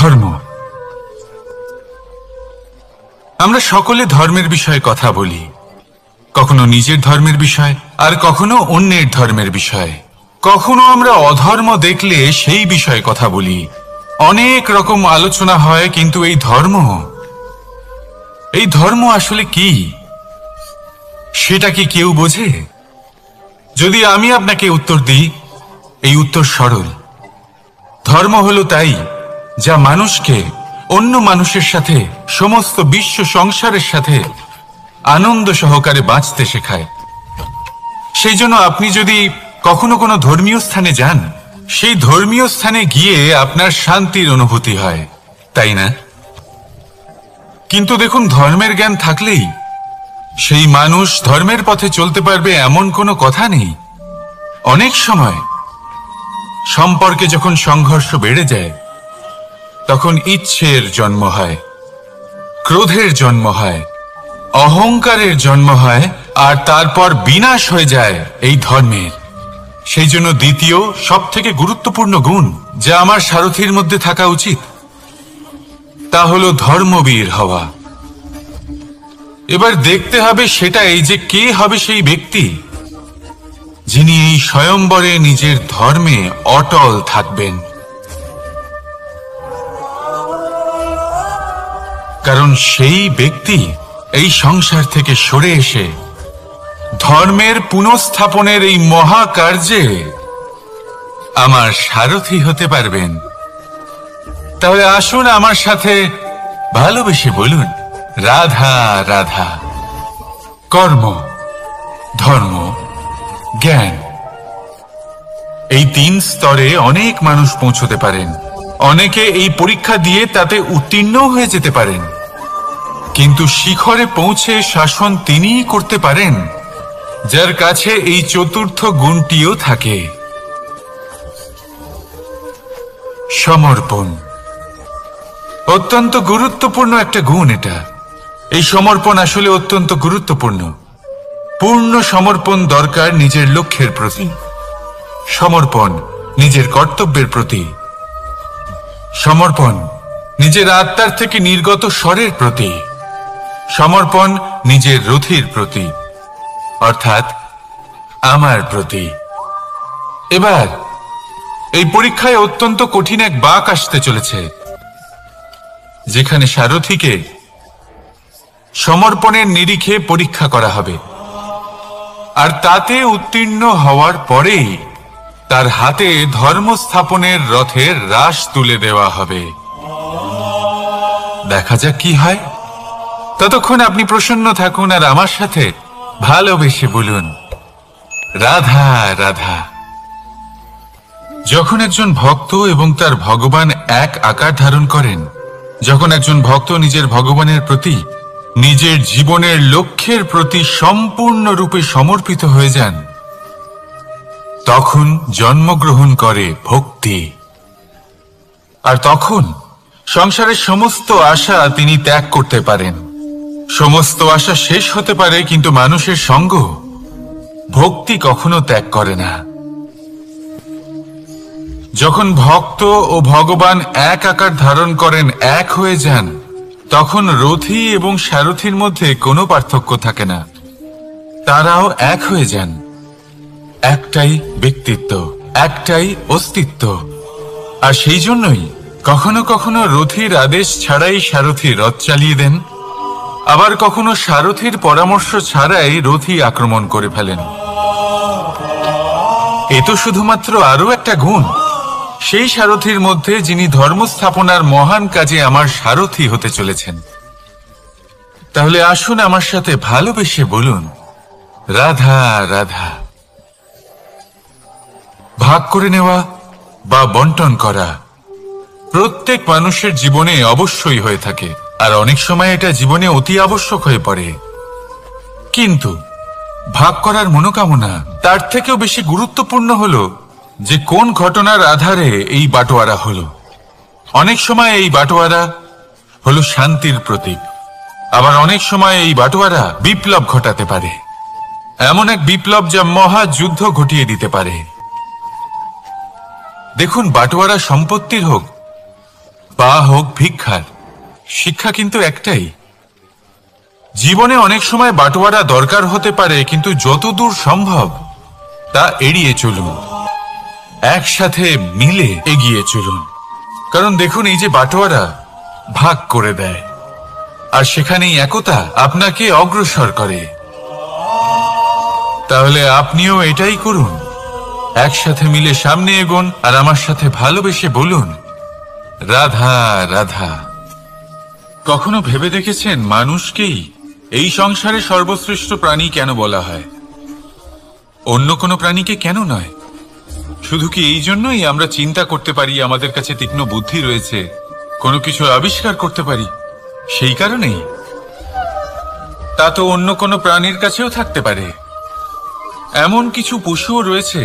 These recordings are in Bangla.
ধর্ম। আমরা সকলে ধর্মের বিষয়ে কথা বলি, কখনো নিজের ধর্মের বিষয় আর কখনো অন্যের ধর্মের বিষয়। কখনো আমরা অধর্ম দেখলে সেই বিষয়ে কথা বলি। অনেক রকম আলোচনা হয়, কিন্তু এই ধর্ম আসলে কি সেটা কি কেউ বোঝে? যদি আমি আপনাকে উত্তর দিই, এই উত্তর সরল। ধর্ম হলো তাই যা মানুষকে অন্য মানুষের সাথে, সমস্ত বিশ্ব সংসারের সাথে আনন্দ সহকারে বাঁচতে শেখায়। সেই জন্য আপনি যদি কখনো কোনো ধর্মীয় স্থানে যান, সেই ধর্মীয় স্থানে গিয়ে আপনার শান্তির অনুভূতি হয়, তাই না? কিন্তু দেখুন, ধর্মের জ্ঞান থাকলেই সেই মানুষ ধর্মের পথে চলতে পারবে এমন কোনো কথা নেই। অনেক সময় সম্পর্কে যখন সংঘর্ষ বেড়ে যায়, তখন ইচ্ছের জন্ম হয়, ক্রোধের জন্ম হয়, অহংকারের জন্ম হয়, আর তারপর বিনাশ হয়ে যায় এই ধর্মের। সেই জন্য দ্বিতীয় সবথেকে গুরুত্বপূর্ণ গুণ যা আমার সারথীর মধ্যে থাকা উচিত, তা হলো ধর্মবীর হওয়া। এবার দেখতে হবে সেটা এই যে কে হবে সেই ব্যক্তি যিনি এই স্বয়ম্বরে নিজের ধর্মে অটল থাকবেন। কারণ সেই ব্যক্তি এই সংসার থেকে সরে এসে ধর্মের পুনঃস্থাপনের এই মহাকার্যে আমার সারথি হতে পারবেন। তাহলে আসুন আমার সাথে ভালোবেসে বলুন, রাধা রাধা। কর্ম, ধর্ম, জ্ঞান, এই 3 স্তরে অনেক মানুষ পৌঁছতে পারেন। অনেকে এই পরীক্ষা দিয়ে তাতে উত্তীর্ণ হয়ে যেতে পারেন, কিন্তু শিখরে পৌঁছে শাসন তিনিই করতে পারেন যার কাছে এই চতুর্থ গুণটিও থাকে, সমর্পণ। অত্যন্ত গুরুত্বপূর্ণ একটা গুণ এটা। এই সমর্পণ আসলে অত্যন্ত গুরুত্বপূর্ণ। পূর্ণ সমর্পণ দরকার নিজের লক্ষ্যের প্রতি, সমর্পণ নিজের কর্তব্যের প্রতি, সমর্পণ নিজের আত্মার থেকে নির্গত স্বরের প্রতি, সমর্পণ নিজের রথির প্রতি, অর্থাৎ আমার প্রতি। এবার এই পরীক্ষায় অত্যন্ত কঠিন এক বাঁক আসতে চলেছে, যেখানে সারথীকে সমর্পণের নিরিখে পরীক্ষা করা হবে, আর তাতে উত্তীর্ণ হওয়ার পরেই তার হাতে ধর্ম স্থাপনের রথের রাশ তুলে দেওয়া হবে। দেখা যাক কি হয়। ততক্ষণ আপনি প্রসন্ন থাকুন আর আমার সাথে ভালোবেসে বলুন, রাধা রাধা। যখন একজন ভক্ত এবং তার ভগবান এক আকার ধারণ করেন, যখন একজন ভক্ত নিজের ভগবানের প্রতি, নিজের জীবনের লক্ষ্যের প্রতি সম্পূর্ণরূপে সমর্পিত হয়ে যান, তখন জন্মগ্রহণ করে ভক্তি। আর তখন সংসারের সমস্ত আশা তিনি ত্যাগ করতে পারেন। সমস্ত আশা শেষ হতে পারে, কিন্তু মানুষের সঙ্গ ভক্তি কখনো ত্যাগ করে না। যখন ভক্ত ও ভগবান এক আকার ধারণ করেন, এক হয়ে যান, তখন রথী এবং সারথীর মধ্যে কোনো পার্থক্য থাকে না। তারাও এক হয়ে যান। একটাই ব্যক্তিত্ব, একটাই অস্তিত্ব। আর সেই জন্যই কখনো কখনো রথীর আদেশ ছাড়াই সারথী রথ চালিয়ে দেন, আবার কখনো সারথীর পরামর্শ ছাড়াই রথী আক্রমণ করে ফেলেন। এ তো শুধুমাত্র আরও একটা গুণ সেই সারথীর মধ্যে, যিনি ধর্ম স্থাপনার মহান কাজে আমার সারথী হতে চলেছেন। তাহলে আসুন আমার সাথে ভালোবেসে বলুন, রাধা রাধা। ভাগ করে নেওয়া বা বন্টন করা প্রত্যেক মানুষের জীবনে অবশ্যই হয়ে থাকে, আর অনেক সময় এটা জীবনে অতি আবশ্যক হয়ে পড়ে। কিন্তু ভাগ করার মনোকামনা তার থেকেও বেশি গুরুত্বপূর্ণ হলো যে কোন ঘটনার আধারে এই বাটোয়ারা হলো। অনেক সময় এই বাটোয়ারা হলো শান্তির প্রতীক, আবার অনেক সময় এই বাটোয়ারা বিপ্লব ঘটাতে পারে, এমন এক বিপ্লব যা মহাযুদ্ধ ঘটিয়ে দিতে পারে। দেখুন, বাটোয়ারা সম্পত্তির হোক বা হোক ভিক্ষার, শিক্ষা কিন্তু একটাই। জীবনে অনেক সময় বাটোয়ারা দরকার হতে পারে, কিন্তু যতদূর সম্ভব তা এড়িয়ে চলুন, একসাথে মিলে এগিয়ে চলুন। কারণ দেখুন, এই যে বাটোয়ারা ভাগ করে দেয়, আর সেখানেই একতা আপনাকে অগ্রসর করে। তাহলে আপনিও এটাই করুন, একসাথে মিলে সামনে এগোন, আর আমার সাথে ভালোবেসে বলুন, রাধা রাধা। কখনো ভেবে দেখেছেন মানুষকেই এই সংসারে সর্বশ্রেষ্ঠ প্রাণী কেন বলা হয়? অন্য কোনো প্রাণীকে কেন নয়? শুধু কি এই জন্যই আমরা চিন্তা করতে পারি, আমাদের কাছে তীক্ষ্ণ বুদ্ধি রয়েছে, কোনো কিছু আবিষ্কার করতে পারি, সেই কারণেই? তা তো অন্য কোনো প্রাণীর কাছেও থাকতে পারে। এমন কিছু পশুও রয়েছে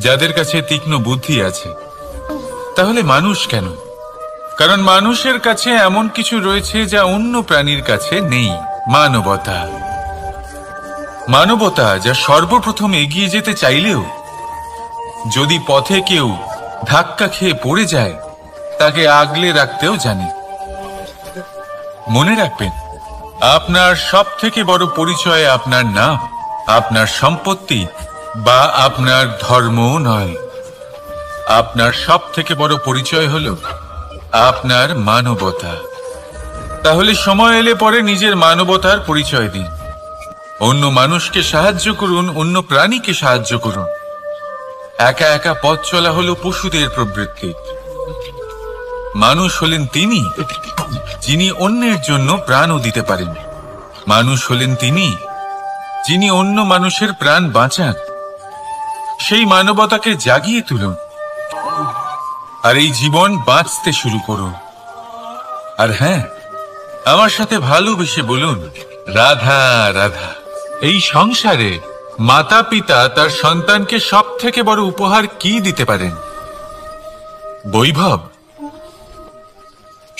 যাদের কাছে তীক্ষ্ণ বুদ্ধি আছে। তাহলে মানুষ কেন? কারণ মানুষের কাছে এমন কিছু রয়েছে যা অন্য প্রাণীর কাছে নেই। মানবতা। মানবতা, যা সর্বপ্রথম এগিয়ে যেতে চাইলেও যদি পথে কেউ ধাক্কা খেয়ে পড়ে যায়, তাকে আগলে রাখতেও জানে। মনে রাখবেন, আপনার সব থেকে বড় পরিচয় আপনার নাম, আপনার সম্পত্তি বা আপনার ধর্মও নয়। আপনার সব থেকে বড় পরিচয় হলো আপনার মানবতা। তাহলে সময় এলে পরে নিজের মানবতার পরিচয় দিন। অন্য মানুষকে সাহায্য করুন, অন্য প্রাণীকে সাহায্য করুন। একা একা পথ চলা হলো পশুদের প্রবৃত্তি। মানুষ হলেন তিনি যিনি অন্যের জন্য প্রাণও দিতে পারেন। মানুষ হলেন তিনি যিনি অন্য মানুষের প্রাণ বাঁচান। সেই মানবতাকে জাগিয়ে তুলুন, আর এই জীবন বাঁচতে শুরু করুন। আর হ্যাঁ, আমার সাথে ভালোবেসে বলুন, রাধা রাধা। এই সংসারে মাতা পিতা তার সন্তানকে সব থেকে বড় উপহার কি দিতে পারেন? বৈভব,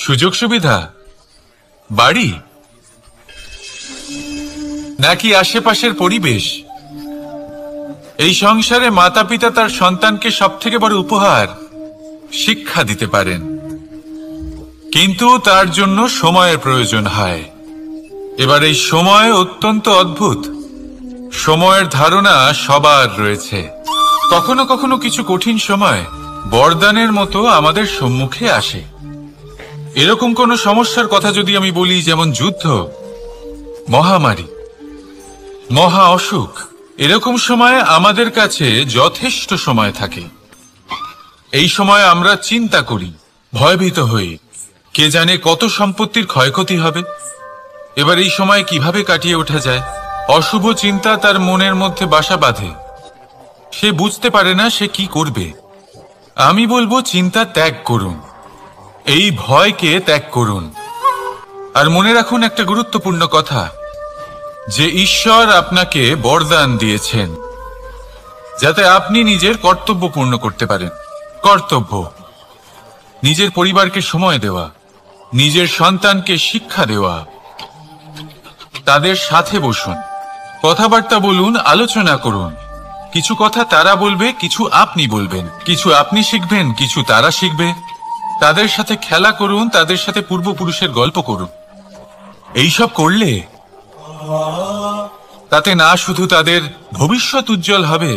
সুযোগ সুবিধা, বাড়ি, নাকি আশেপাশের পরিবেশ? এই সংসারে মাতা পিতা তার সন্তানকে সব থেকে বড় উপহার শিক্ষা দিতে পারেন, কিন্তু তার জন্য সময়ের প্রয়োজন হয়। এবার এই সময় অত্যন্ত অদ্ভুত। সময়ের ধারণা সবার রয়েছে। কখনো কখনো কিছু কঠিন সময় বরদানের মতো আমাদের সম্মুখে আসে। এরকম কোন সমস্যার কথা যদি আমি বলি, যেমন যুদ্ধ, মহামারী, মহা অসুখ, এরকম সময় আমাদের কাছে যথেষ্ট সময় থাকে। এই সময় আমরা চিন্তা করি, ভয়ভীত হই, কে জানে কত সম্পত্তির ক্ষয়ক্ষতি হবে। এবার এই সময় কিভাবে কাটিয়ে ওঠা যায়? অশুভ চিন্তা তার মনের মধ্যে বাসা বাঁধে। সে বুঝতে পারে না সে কি করবে। আমি বলবো, চিন্তা ত্যাগ করুন, এই ভয়কে ত্যাগ করুন। আর মনে রাখুন একটা গুরুত্বপূর্ণ কথা, যে ঈশ্বর আপনাকে বরদান দিয়েছেন যাতে আপনি নিজের কর্তব্য পূর্ণ করতে পারেন। কর্তব্য, নিজের পরিবারকে সময় দেওয়া, নিজের সন্তানকে শিক্ষা দেওয়া। তাদের সাথে বসুন, কথাবার্তা বলুন, আলোচনা করুন। কিছু কথা তারা বলবে, কিছু আপনি বলবেন, কিছু আপনি শিখবেন, কিছু তারা শিখবে। তাদের সাথে খেলা করুন, তাদের সাথে পূর্বপুরুষের গল্প করুন। এইসব করলে তাতে না শুধু তাদের ভবিষ্যৎ উজ্জ্বল হবে,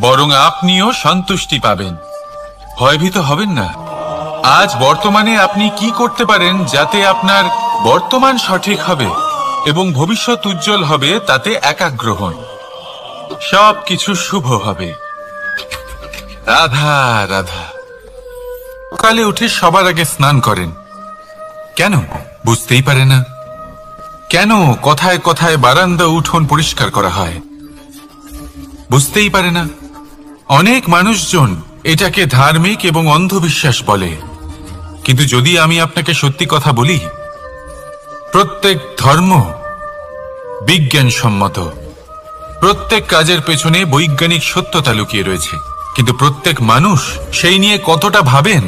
বরং আপনিও সন্তুষ্টি পাবেন। ভয়ভীত হবেন না। আজ বর্তমানে আপনি কি করতে পারেন যাতে আপনার বর্তমান সঠিক হবে এবং ভবিষ্যৎ উজ্জ্বল হবে, তাতে একাগ্র হন। সবকিছু শুভ হবে। রাধা রাধা। সকালে উঠে সবার আগে স্নান করেন কেন? বুঝতেই পারে না। কেন কথায় কথায় বারান্দা উঠোন পরিষ্কার করা হয়? বুঝতেই পারে না। অনেক মানুষজন এটাকে ধার্মিক এবং অন্ধবিশ্বাস বলে, কিন্তু যদি আমি আপনাকে সত্যি কথা বলি, প্রত্যেক ধর্ম বিজ্ঞানসম্মত। প্রত্যেক কাজের পেছনে বৈজ্ঞানিক সত্যতা লুকিয়ে রয়েছে, কিন্তু প্রত্যেক মানুষ সেই নিয়ে কতটা ভাবেন,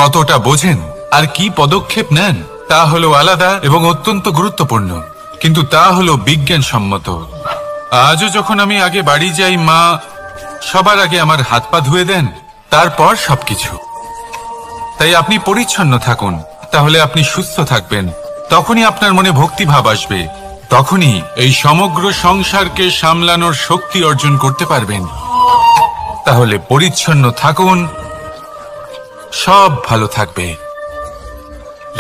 কতটা বোঝেন আর কি পদক্ষেপ নেন, তা হলো আলাদা এবং অত্যন্ত গুরুত্বপূর্ণ, কিন্তু তা হলো বিজ্ঞানসম্মত। আজও যখন আমি আগে বাড়ি যাই, মা সবার আগে আমার হাত পা ধুয়ে দেন, তারপর সবকিছু। তাই আপনি পরিচ্ছন্ন থাকুন, তাহলে আপনি সুস্থ থাকবেন। তখনই আপনার মনে ভক্তিভাব আসবে, তখনই এই সমগ্র সংসারকে সামলানোর শক্তি অর্জন করতে পারবেন। তাহলে পরিচ্ছন্ন থাকুন, সব ভালো থাকবে।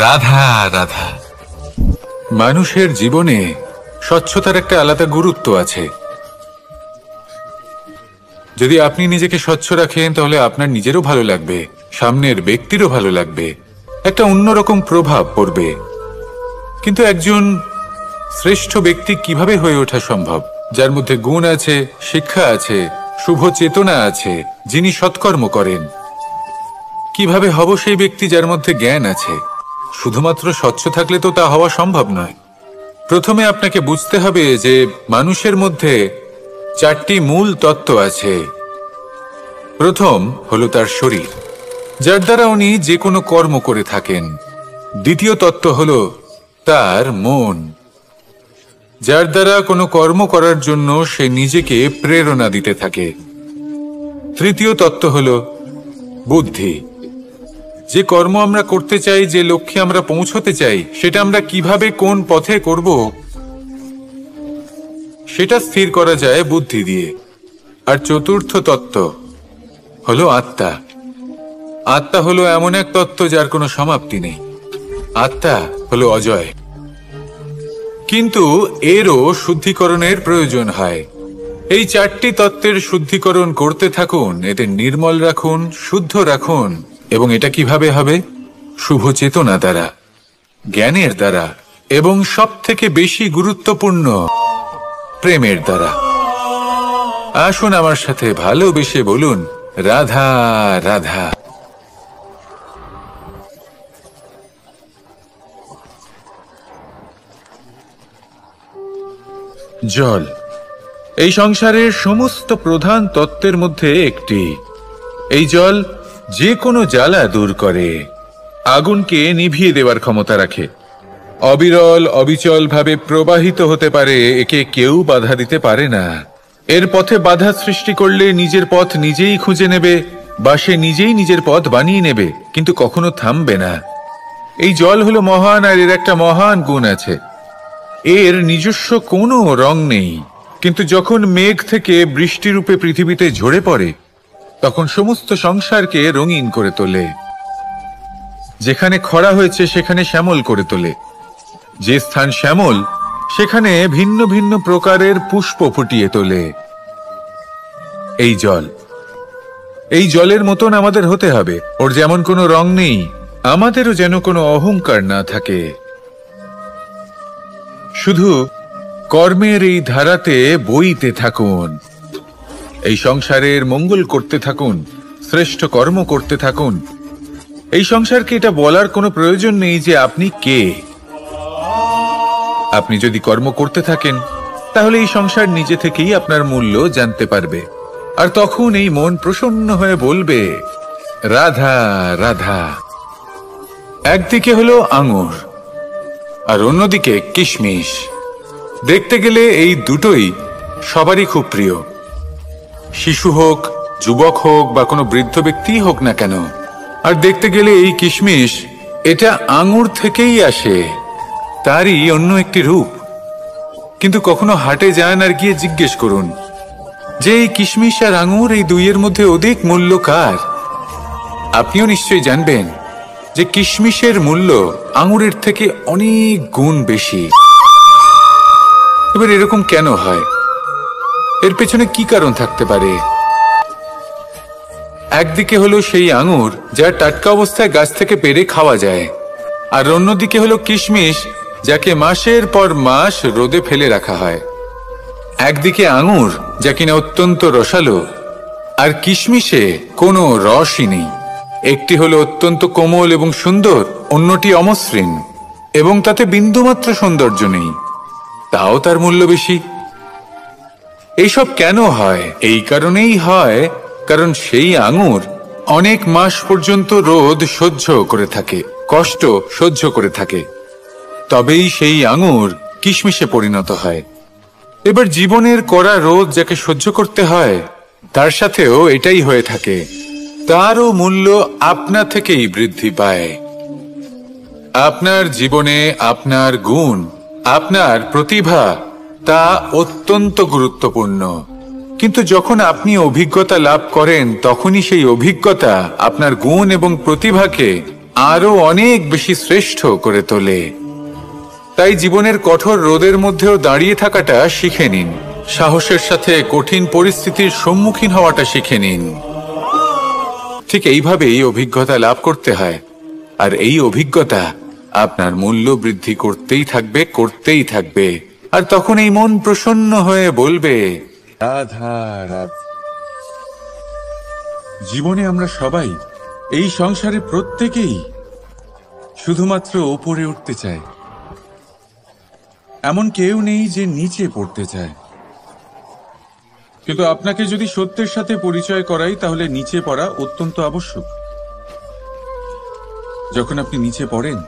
রাধা রাধা। মানুষের জীবনে স্বচ্ছতার একটা আলাদা গুরুত্ব আছে। যদি আপনি নিজেকে স্বচ্ছ রাখেন তাহলে আপনার নিজেরও ভালো লাগবে, সামনের ব্যক্তিরও ভালো লাগবে, একটা অন্যরকম প্রভাব পড়বে। কিন্তু একজন শ্রেষ্ঠ ব্যক্তি কিভাবে হয়ে ওঠা সম্ভব? যার মধ্যে গুণ আছে, শিক্ষা আছে, শুভ চেতনা আছে, যিনি সৎকর্ম করেন। কিভাবে হব সেই ব্যক্তি যার মধ্যে জ্ঞান আছে? শুধুমাত্র স্বচ্ছ থাকলে তো তা হওয়া সম্ভব নয়। প্রথমে আপনাকে বুঝতে হবে যে মানুষের মধ্যে 4টি মূল তত্ত্ব আছে। প্রথম হলো তার শরীর, যার দ্বারা উনি যে কোনো কর্ম করে থাকেন। দ্বিতীয় তত্ত্ব হলো তার মন, যার দ্বারা কোনো কর্ম করার জন্য সে নিজেকে প্রেরণা দিতে থাকে। তৃতীয় তত্ত্ব হলো বুদ্ধি, যে কর্ম আমরা করতে চাই, যে লক্ষ্যে আমরা পৌঁছতে চাই, সেটা আমরা কিভাবে কোন পথে করব সেটা স্থির করা যায় বুদ্ধি দিয়ে। আর চতুর্থ তত্ত্ব হলো আত্মা। আত্মা হলো এমন এক তত্ত্ব যার কোনো সমাপ্তি নেই। আত্মা হলো অজয়। কিন্তু এরও শুদ্ধিকরণের প্রয়োজন হয়। এই 4টি তত্ত্বের শুদ্ধিকরণ করতে থাকুন, এদের নির্মল রাখুন, শুদ্ধ রাখুন। এবং এটা কিভাবে হবে? শুভ চেতনা দ্বারা, জ্ঞানের দ্বারা, এবং সবথেকে বেশি গুরুত্বপূর্ণ প্রেমের দ্বারা। আসুন আমার সাথে ভালোবেসে বলুন, রাধা রাধা। জল এই সংসারের সমস্ত প্রধান তত্ত্বের মধ্যে একটি। এই জল যে কোনো জ্বালা দূর করে, আগুনকে নিভিয়ে দেওয়ার ক্ষমতা রাখে, অবিরল অবিচল ভাবে প্রবাহিত হতে পারে, একে কেউ বাধা দিতে পারে না। এর পথে বাধা সৃষ্টি করলে নিজের পথ নিজেই খুঁজে নেবে, বা সে নিজেই নিজের পথ বানিয়ে নেবে, কিন্তু কখনো থামবে না। এই জল হলো মহান, আর এর একটা মহান গুণ আছে, এর নিজস্ব কোনো রং নেই। কিন্তু যখন মেঘ থেকে বৃষ্টিরূপে পৃথিবীতে ঝরে পড়ে, তখন সমস্ত সংসারকে রঙিন করে তোলে। যেখানে খরা হয়েছে সেখানে শ্যামল করে তোলে, যে স্থান শ্যামল সেখানে ভিন্ন ভিন্ন প্রকারের পুষ্প ফুটিয়ে তোলে। এই জল, এই জলের মতন আমাদের হতে হবে। ওর যেমন কোনো রং নেই, আমাদেরও যেন কোনো অহংকার না থাকে। শুধু কর্মের এই ধারাতে বইতে থাকুন, এই সংসারের মঙ্গল করতে থাকুন, শ্রেষ্ঠ কর্ম করতে থাকুন। এই সংসারকে এটা বলার কোনো প্রয়োজন নেই যে আপনি কে। আপনি যদি কর্ম করতে থাকেন তাহলে এই সংসার নিজে থেকেই আপনার মূল্য জানতে পারবে। আর তখন এই মন প্রসন্ন হয়ে বলবে, রাধা রাধা। একদিকে হলো আঙুর আর অন্যদিকে কিশমিশ। দেখতে গেলে এই দুটোই সবারই খুব প্রিয়, শিশু হোক, যুবক হোক, বা কোনো বৃদ্ধ ব্যক্তি হোক না কেন। আর দেখতে গেলে এই কিশমিশ, এটা আঙুর থেকেই আসে, তারই অন্য একটি রূপ। কিন্তু কখনো হাটে যান আর গিয়ে জিজ্ঞেস করুন যে এই কিশমিশ আর আঙুর, এই দুইয়ের মধ্যে অধিক মূল্য কার? আপনিও নিশ্চয়ই জানবেন যে কিশমিশের মূল্য আঙুরের থেকে অনেক গুণ বেশি। এবার এরকম কেন হয়? এর পেছনে কি কারণ থাকতে পারে? একদিকে হলো সেই আঙুর যা টাটকা অবস্থায় গাছ থেকে পেড়ে খাওয়া যায়, আর অন্যদিকে হলো কিশমিশ যাকে মাসের পর মাস রোদে ফেলে রাখা হয়। একদিকে আঙুর যা কিনা অত্যন্ত রসালো, আর কিশমিশে কোনো রসই নেই। একটি হলো অত্যন্ত কোমল এবং সুন্দর, অন্যটি অমসৃণ এবং তাতে বিন্দুমাত্র সৌন্দর্য নেই, তাও তার মূল্য বেশি। এইসব কেন হয়? এই কারণেই হয় কারণ সেই আঙুর অনেক মাস পর্যন্ত রোদ সহ্য করে থাকে, কষ্ট সহ্য করে থাকে, তবেই সেই আঙুর কিশমিশে পরিণত হয়। এবার জীবনের কড়া রোদ যাকে সহ্য করতে হয়, তার সাথেও এটাই হয়ে থাকে। তারও মূল্য আপনা থেকেই বৃদ্ধি পায়। আপনার জীবনে আপনার গুণ, আপনার প্রতিভা তা অত্যন্ত গুরুত্বপূর্ণ। কিন্তু যখন আপনি অভিজ্ঞতা লাভ করেন তখনই সেই অভিজ্ঞতা আপনার গুণ এবং প্রতিভাকে আরো অনেক বেশি শ্রেষ্ঠ করে তোলে। তাই জীবনের কঠোর রোদের মধ্যেও দাঁড়িয়ে থাকাটা শিখে নিন, সাহসের সাথে কঠিন পরিস্থিতির সম্মুখীন হওয়াটা শিখে নিন। ঠিক এইভাবেই অভিজ্ঞতা লাভ করতে হয়, আর এই অভিজ্ঞতা আপনার মূল্য বৃদ্ধি করতেই থাকবে। আর তখন এই মন প্রসন্ন হয়ে বলবে, রাধা রাধা। জীবনে আমরা সবাই, এই সংসারে প্রত্যেকেই শুধুমাত্র ওপরে উঠতে চায়। এমন কেউ নেই যে নিচে পড়তে চায়। কিন্তু আপনাকে যদি সত্যের সাথে পরিচয় করাই, তাহলে নিচে পড়া অত্যন্ত আবশ্যক। যখন আপনি নিচে পড়েন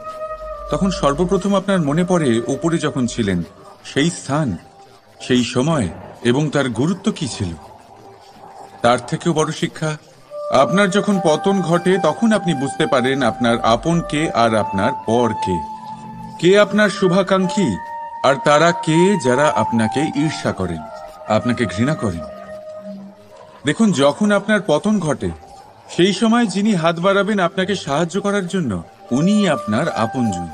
তখন সর্বপ্রথম আপনার মনে পড়ে ওপরে যখন ছিলেন সেই স্থান, সেই সময় এবং তার গুরুত্ব কি ছিল। তার থেকেও বড় শিক্ষা, আপনার যখন পতন ঘটে তখন আপনি বুঝতে পারেন আপনার আপন কে আর আপনার পর কে। কে আপনার শুভাকাঙ্ক্ষী আর তারা কে যারা আপনাকে ঈর্ষা করেন, আপনাকে ঘৃণা করেন। দেখুন, যখন আপনার পতন ঘটে সেই সময় যিনি হাত বাড়াবেন আপনাকে সাহায্য করার জন্য, উনিই আপনার আপনজন।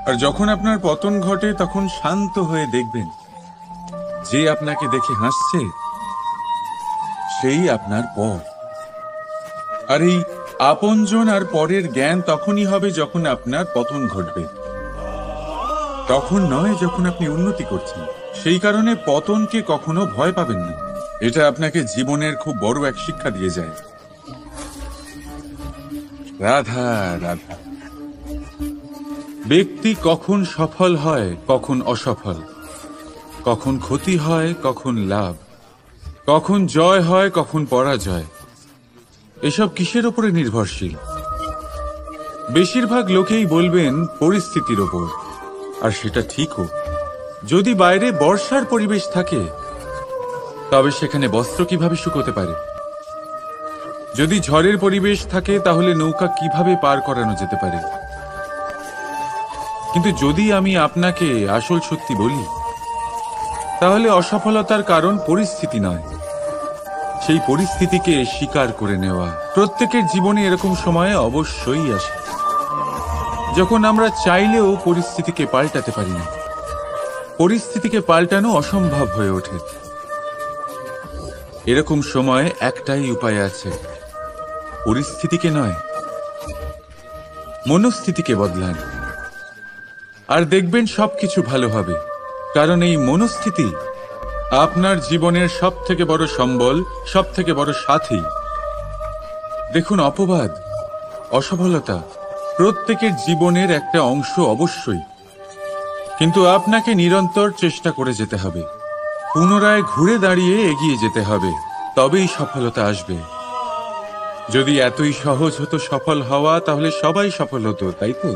আর যখন আপনার পতন ঘটে তখন শান্ত হয়ে দেখবেন যে আপনাকে দেখে হাসছে সেই আপনার পর। আর এই আপনজন আর পরের জ্ঞান তখনই হবে যখন আপনার পতন ঘটবে, তখন নয় যখন আপনি উন্নতি করছেন। সেই কারণে পতনকে কখনো ভয় পাবেন না। এটা আপনাকে জীবনের খুব বড় এক শিক্ষা দিয়ে যায়। রাধা রাধা। ব্যক্তি কখন সফল হয়, কখন অসফল, কখন ক্ষতি হয়, কখন লাভ, কখন জয় হয়, কখন পরাজয়, এসব কিসের উপরে নির্ভরশীল? বেশিরভাগ লোকেই বলবেন পরিস্থিতির ওপর। আর সেটা ঠিকও। যদি বাইরে বর্ষার পরিবেশ থাকে তবে সেখানে বস্ত্র কিভাবে শুকোতে পারে? যদি ঝড়ের পরিবেশ থাকে তাহলে নৌকা কিভাবে পার করানো যেতে পারে? কিন্তু যদি আমি আপনাকে আসল সত্যি বলি, তাহলে অসফলতার কারণ পরিস্থিতি নয়, সেই পরিস্থিতিকে স্বীকার করে নেওয়া। প্রত্যেকের জীবনে এরকম সময় অবশ্যই আসে যখন আমরা চাইলেও পরিস্থিতিকে পাল্টাতে পারি না। পরিস্থিতিকে পাল্টানো অসম্ভব হয়ে ওঠে। এরকম সময় একটাই উপায় আছে, পরিস্থিতিকে নয়, মনস্থিতিকে বদলান, আর দেখবেন সবকিছু ভালো হবে। কারণ এই মনস্থিতি আপনার জীবনের সব থেকে বড় সম্বল, সব থেকে বড় সাথী। দেখুন, অপবাদ, অসফলতা প্রত্যেকের জীবনের একটা অংশ অবশ্যই, কিন্তু আপনাকে নিরন্তর চেষ্টা করে যেতে হবে, পুনরায় ঘুরে দাঁড়িয়ে এগিয়ে যেতে হবে, তবেই সফলতা আসবে। যদি এতই সহজ হতো সফল হওয়া, তাহলে সবাই সফল হতো, তাই তো?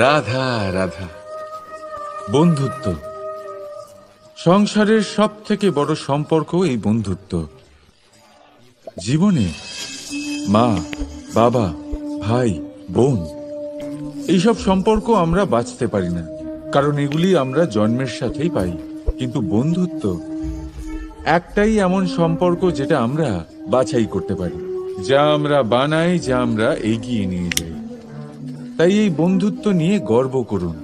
রাধা রাধা। বন্ধুত্ব, সংসারের সব থেকে বড় সম্পর্ক এই বন্ধুত্ব। জীবনে মা, বাবা, ভাই, বোন, এইসব সম্পর্ক আমরা বাঁচতে পারি না, কারণ এগুলি আমরা জন্মের সাথেই পাই। কিন্তু বন্ধুত্ব একটাই এমন সম্পর্ক যেটা আমরা বাছাই করতে পারি, যা আমরা বানাই, যা আমরা এগিয়ে নিয়ে যাই। তাই এই বন্ধুত্ব নিয়ে গর্ব করুন।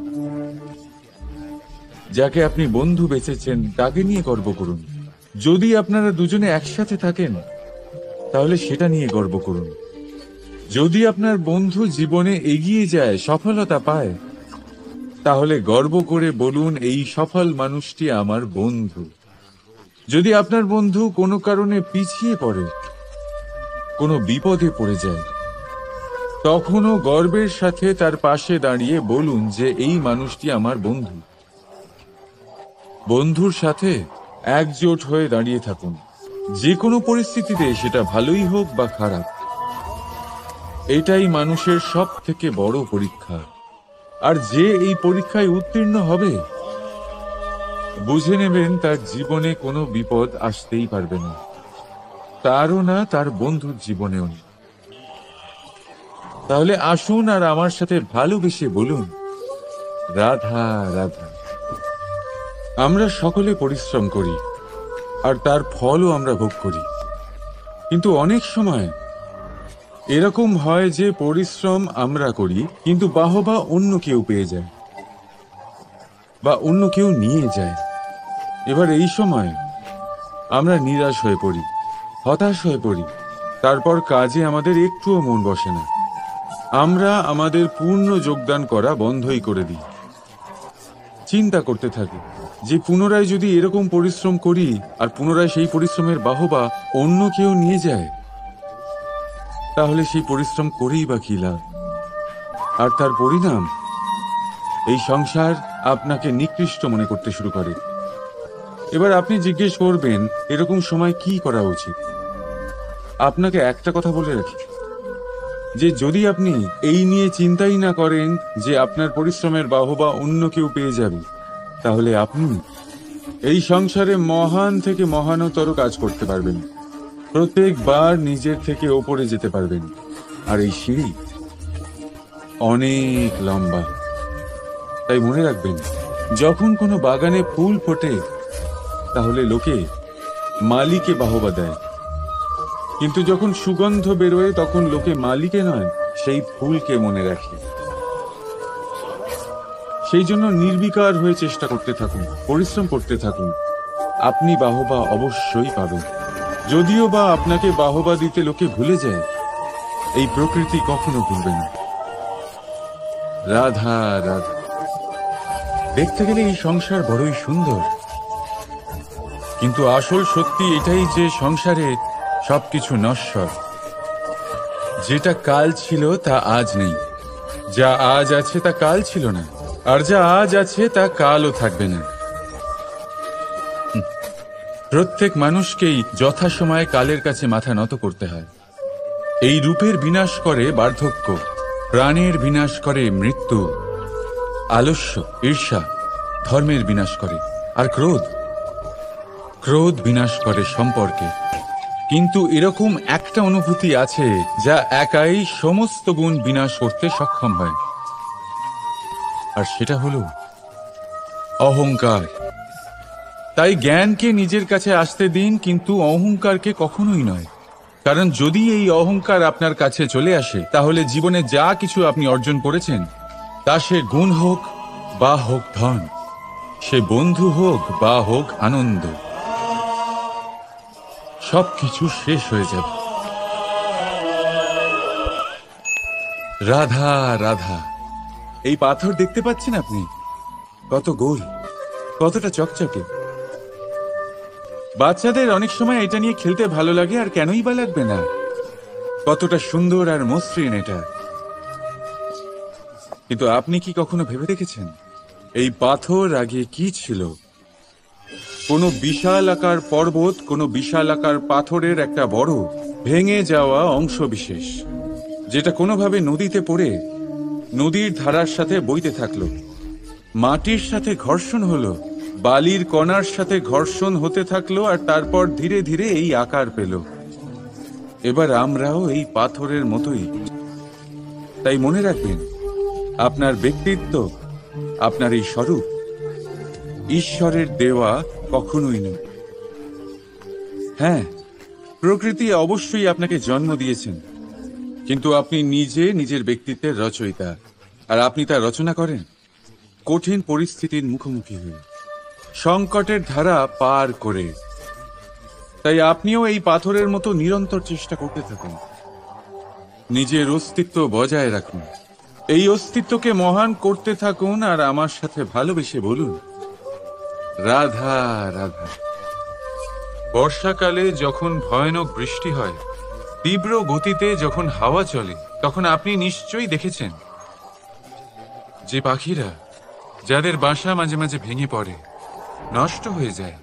যাকে আপনি বন্ধু বেছেছেন তাকে নিয়ে গর্ব করুন। যদি আপনারা দুজনে একসাথে থাকেন তাহলে সেটা নিয়ে গর্ব করুন। যদি আপনার বন্ধু জীবনে এগিয়ে যায়, সফলতা পায়, তাহলে গর্ব করে বলুন, এই সফল মানুষটি আমার বন্ধু। যদি আপনার বন্ধু কোনো কারণে পিছিয়ে পড়ে, কোনো বিপদে পড়ে যায়, তখনও গর্বের সাথে তার পাশে দাঁড়িয়ে বলুন যে এই মানুষটি আমার বন্ধু। বন্ধুর সাথে একজোট হয়ে দাঁড়িয়ে থাকুন, যে কোনো পরিস্থিতিতে, সেটা ভালোই হোক বা খারাপ। এটাই মানুষের সব থেকে বড় পরীক্ষা। আর যে এই পরীক্ষায় উত্তীর্ণ হবে, বুঝে নেবেন তার জীবনে কোনো বিপদ আসতেই পারবে না। তারও না, তার বন্ধুর জীবনেও নেই। তাহলে আসুন আর আমার সাথে ভালোবেসে বলুন, রাধা রাধা। আমরা সকলে পরিশ্রম করি আর তার ফলও আমরা ভোগ করি, কিন্তু অনেক সময় এরকম হয় যে পরিশ্রম আমরা করি কিন্তু বাহবা অন্য কেউ পেয়ে যায় বা অন্য কেউ নিয়ে যায়। এবার এই সময় আমরা নিরাশ হয়ে পড়ি, হতাশ হয়ে পড়ি, তারপর কাজে আমাদের একটুও মন বসে না। আমরা আমাদের পূর্ণ যোগদান করা বন্ধই করে দিই। চিন্তা করতে থাকি যে পুনরায় যদি এরকম পরিশ্রম করি আর পুনরায় সেই পরিশ্রমের বাহবা অন্য কেউ নিয়ে যায়, তাহলে সেই পরিশ্রম করেই বা কি লাভ? আর তার পরিণাম, এই সংসার আপনাকে নিকৃষ্ট মনে করতে শুরু করে। এবার আপনি জিজ্ঞেস করবেন এরকম সময় কি করা উচিত। আপনাকে একটা কথা বলে রাখি যে যদি আপনি এই নিয়ে চিন্তাই না করেন যে আপনার পরিশ্রমের বাহবা অন্য কেউ পেয়ে যাবে, তাহলে আপনি এই সংসারে মহান থেকে মহানতর কাজ করতে পারবেন, প্রত্যেকবার নিজের থেকে ওপরে যেতে পারবেন। আর এই সিঁড়ি অনেক লম্বা। তাই মনে রাখবেন, যখন কোনো বাগানে ফুল ফোটে তাহলে লোকে মালিকে বাহবা দেয়, কিন্তু যখন সুগন্ধ বেরোয় তখন লোকে মালিকে নয়, সেই ফুলকে মনে রাখে। সেই জন্য নির্বিকার হয়ে চেষ্টা করতে থাকুন, পরিশ্রম করতে থাকুন, আপনি বাহবা অবশ্যই পাবেন। যদিও বা আপনাকে বাহবা দিতে লোকে ভুলে যায়, এই প্রকৃতি কখনো ভুলবে না। রাধা রাধা। দেখতে গেলে এই সংসার বড়ই সুন্দর, কিন্তু আসল সত্যি এটাই যে সংসারে সবকিছু নশ্বর। যেটা কাল ছিল তা আজ নেই, যা আজ আছে তা কাল ছিল না, আর যা আজ আছে তা কালও থাকবে না। প্রত্যেক মানুষকেই যথাসময়ে কালের কাছে মাথা নত করতে হয়। এই রূপের বিনাশ করে বার্ধক্য, প্রাণের বিনাশ করে মৃত্যু, আলস্য, ঈর্ষা ধর্মের বিনাশ করে, আর ক্রোধ বিনাশ করে সম্পর্কে। কিন্তু এরকম একটা অনুভূতি আছে যা একাই সমস্ত গুণ বিনাশ করতে সক্ষম হয়, আর সেটা হলো অহংকার। তাই জ্ঞানকে নিজের কাছে আসতে দিন, কিন্তু অহংকারকে কখনোই নয়। কারণ যদি এই অহংকার আপনার কাছে চলে আসে, তাহলে জীবনে যা কিছু আপনি অর্জন করেছেন, তা সে গুণ হোক বা হোক ধন, সে বন্ধু হোক বা হোক আনন্দ, সবকিছু শেষ হয়ে যাবে। রাধা রাধা। এই পাথর দেখতে পাচ্ছেন আপনি? কত গোল, কতটা চকচকে। বাচ্চাদের অনেক সময় এটা নিয়ে খেলতে ভালো লাগে, আর কেনই বা লাগবে না? কতটা সুন্দর আর মসৃণ এটা। কিন্তু আপনি কি কখনো ভেবে দেখেছেন এই পাথর আগে কি ছিল? কোনো বিশাল আকার পর্বত, কোনো বিশাল আকার পাথরের একটা বড় ভেঙে যাওয়া অংশ বিশেষ, যেটা কোনোভাবে নদীতে পড়ে নদীর ধারার সাথে বইতে থাকলো। মাটির সাথে ঘর্ষণ হলো, বালির কণার সাথে ঘর্ষণ হতে থাকলো, আর তারপর ধীরে ধীরে এই আকার পেল। এবার আমরাও এই পাথরের মতোই। তাই মনে রাখবেন, আপনার ব্যক্তিত্ব, আপনার এই স্বরূপ ঈশ্বরের দেওয়া কখনোই নয়। হ্যাঁ, প্রকৃতি অবশ্যই আপনাকে জন্ম দিয়েছেন, কিন্তু আপনি নিজে নিজের ব্যক্তিত্বের রচয়িতা, আর আপনি তা রচনা করেন কঠিন পরিস্থিতির মুখোমুখি হয়ে, সংকটের ধারা পার করে। তাই আপনিও এই পাথরের মতো নিরন্তর চেষ্টা করতে থাকুন, নিজের অস্তিত্ব বজায় রাখুন, এই অস্তিত্বকে মহান করতে থাকুন, আর আমার সাথে ভালোবেসে বলুন, রাধা রাধা। বর্ষাকালে যখন ভয়ানক বৃষ্টি হয়, তীব্র গতিতে যখন হাওয়া চলে, তখন আপনি নিশ্চয়ই দেখেছেন যে পাখিরা, যাদের বাসা মাঝে মাঝে ভেঙে পড়ে, নষ্ট হয়ে যায়।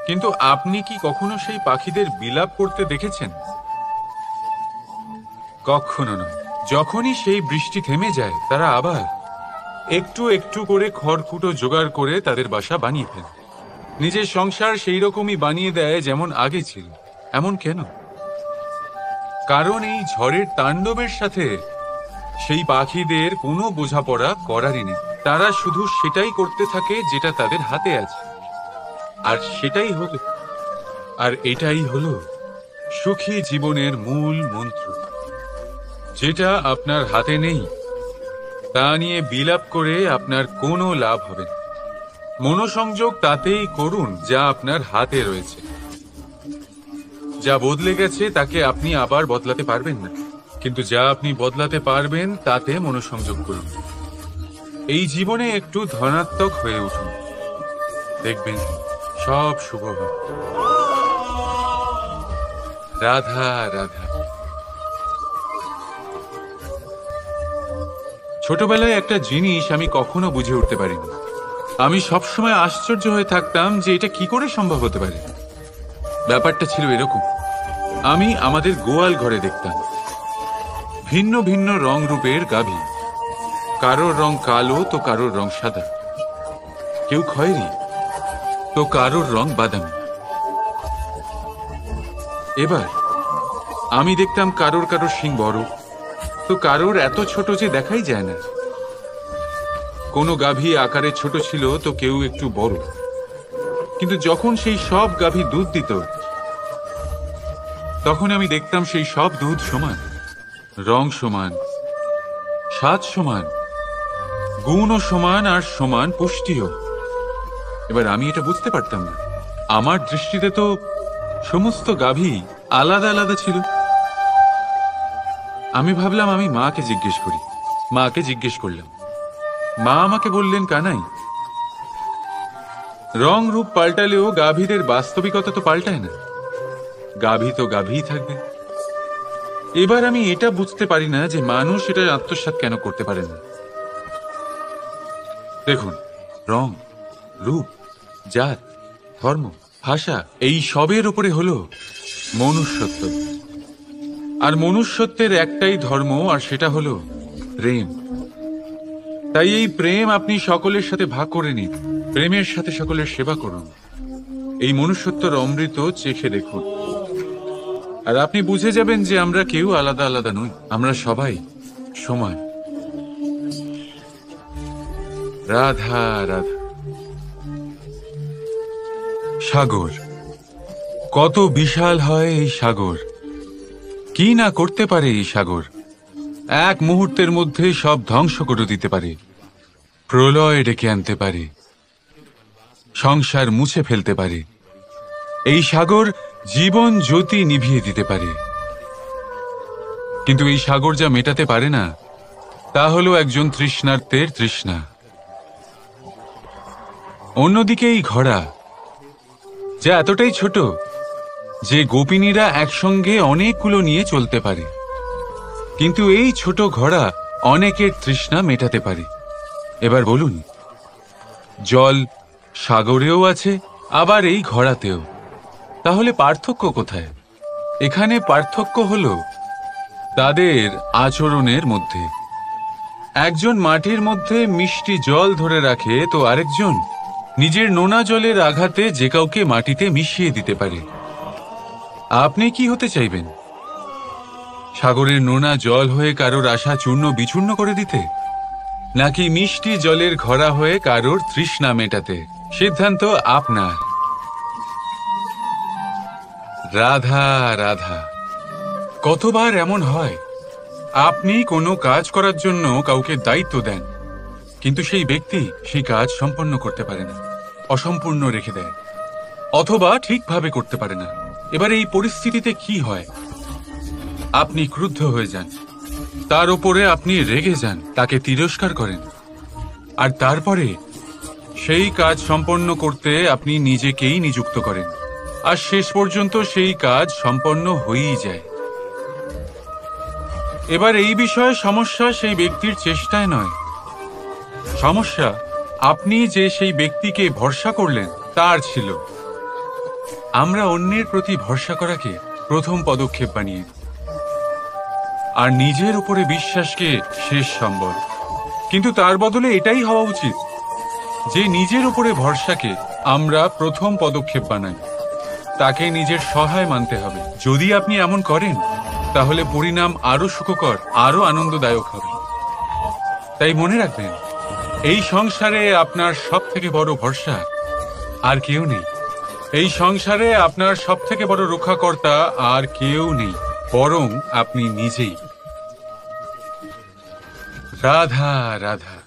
কিন্তু আপনি কি কখনো সেই পাখিদের বিলাপ করতে দেখেছেন? কখনো নয়। যখনই সেই বৃষ্টি থেমে যায়, তারা আবার একটু একটু করে খড়কুটো জোগাড় করে তাদের বাসা বানিয়ে ফেলে। নিজের সংসার সেই রকমই বানিয়ে দেয় যেমন আগে ছিল। এমন কেন? কারণ এই ঝড়ের তাণ্ডবের সাথে সেই পাখিদের কোনো বোঝাপড়া করারই নেই। তারা শুধু সেটাই করতে থাকে যেটা তাদের হাতে আছে, আর এটাই হলো সুখী জীবনের মূল মন্ত্র। যেটা আপনার হাতে নেই তা নিয়ে বিলাপ করে আপনার কোনো লাভ হবে না। মনোসংযোগ তাতেই করুন যা আপনার হাতে রয়েছে। যা বদলে গেছে তাকে আপনি আবার বদলাতে পারবেন না, কিন্তু যা আপনি বদলাতে পারবেন তাতে মনোসংযোগ করুন। এই জীবনে একটু ধনাত্মক হয়ে উঠুন, দেখবেন সব শুভ হবে। রাধা রাধা। ছোটবেলায় একটা জিনিস আমি কখনো বুঝে উঠতে পারিনি। আমি সবসময় আশ্চর্য হয়ে থাকতাম যে এটা কি করে সম্ভব হতে পারে। ব্যাপারটা ছিল এরকম, আমি আমাদের গোয়াল ঘরে দেখতাম ভিন্ন ভিন্ন রং রূপের গাভী। কারোর রং কালো তো কারোর রং সাদা, কেউ খয়েরি তো কারোর রং বাদামি। এবার আমি দেখতাম কারোর কারোর শিং বড় তো কারোর এত ছোট যে দেখাই যায় না। কোনো গাভী আকারে ছোট ছিল তো কেউ একটু বড়। কিন্তু যখন সেই সব গাভী দুধ দিত তখন আমি দেখতাম সেই সব দুধ সমান, রং সমান, স্বাদ সমান, গুণও সমান, আর সমান পুষ্টিও। এবার আমি এটা বুঝতে পারতাম না। আমার দৃষ্টিতে তো সমস্ত গাভী আলাদা আলাদা ছিল। আমি ভাবলাম আমি মাকে জিজ্ঞেস করি। মাকে জিজ্ঞেস করলাম। মা আমাকে বললেন, কানাই, রং রূপ পাল্টালেও গাভীদের বাস্তবিকতা তো পাল্টায় না। গাভী তো গাভীই থাকবে। এবার আমি এটা বুঝতে পারি না যে মানুষ এটা আত্মসাৎ কেন করতে পারে না। দেখুন, রং, রূপ, জাত, ধর্ম, ভাষা, এই সবের উপরে হলো মনুষ্যত্ব। আর মনুষ্যত্বের একটাই ধর্ম, আর সেটা হলো প্রেম। তাই এই প্রেম আপনি সকলের সাথে ভাগ করে নিন। প্রেমের সাথে সকলের সেবা করুন। এই মনুষ্যত্বের অমৃত চেখে দেখুন, আর আপনি বুঝে যাবেন যে আমরা কেউ আলাদা আলাদা নই, আমরা সবাই সমান। রাধা রাধা। সাগর, কত বিশাল হয় এই সাগর! কি না করতে পারে এই সাগর! এক মুহূর্তের মধ্যে সব ধ্বংস করে দিতে পারে, প্রলয় ডেকে আনতে পারে, সংসার মুছে ফেলতে পারে। এই সাগর জীবন জ্যোতি নিভিয়ে দিতে পারে। কিন্তু এই সাগর যা মেটাতে পারে না তা হলো একজন তৃষ্ণার্তের তৃষ্ণা। অন্যদিকে এই ঘোড়া, যা এতটাই ছোট যে গোপিনীরা একসঙ্গে অনেকগুলো নিয়ে চলতে পারে, কিন্তু এই ছোট ঘোড়া অনেকের তৃষ্ণা মেটাতে পারে। এবার বলুন, জল সাগরেও আছে, আবার এই ঘোড়াতেও। তাহলে পার্থক্য কোথায়? এখানে পার্থক্য হলো তাদের আচরণের মধ্যে। একজন মাটির মধ্যে মিষ্টি জল ধরে রাখে তো আরেকজন নিজের নোনা জলের আঘাতে যে কাউকে মাটিতে মিশিয়ে দিতে পারে। আপনি কি হতে চাইবেন? সাগরের নোনা জল হয়ে কারোর আশা চূর্ণ বিচূর্ণ করে দিতে, নাকি মিষ্টি জলের ঘোড়া হয়ে কারোর তৃষ্ণা মেটাতে? সিদ্ধান্ত আপনার। রাধা রাধা। কতবার এমন হয়, আপনি কোনো কাজ করার জন্য কাউকে দায়িত্ব দেন, কিন্তু সেই ব্যক্তি সেই কাজ সম্পন্ন করতে পারে না, অসম্পূর্ণ রেখে দেয়, অথবা ঠিকভাবে করতে পারে না। এবার এই পরিস্থিতিতে কি হয়? আপনি ক্রুদ্ধ হয়ে যান, তার উপরে আপনি রেগে যান, তাকে তিরস্কার করেন, আর তারপরে সেই কাজ সম্পন্ন করতে আপনি নিজেকেই নিযুক্ত করেন, আর শেষ পর্যন্ত সেই কাজ সম্পন্ন হয়েই যায়। এবার এই বিষয়ে সমস্যা সেই ব্যক্তির চেষ্টায় নয়, সমস্যা আপনি যে সেই ব্যক্তিকে ভরসা করলেন তার ছিল। আমরা অন্যের প্রতি ভরসা করাকে প্রথম পদক্ষেপ বানিয়ে, আর নিজের উপরে বিশ্বাসকে শেষ সম্বল। কিন্তু তার বদলে এটাই হওয়া উচিত যে নিজের উপরে ভরসাকে আমরা প্রথম পদক্ষেপ বানাই, তাকে নিজের সহায় মানতে হবে। যদি আপনি এমন করেন তাহলে পরিণাম আরো সুখকর, আরো আনন্দদায়ক হবে। তাই মনে রাখবেন, এই সংসারে আপনার সব থেকে বড় ভরসা আর কেউ নেই। এই সংসারে আপনার সব থেকে বড় রক্ষাকর্তা আর কেউ নেই, বরং আপনি নিজেই। রাধা রাধা।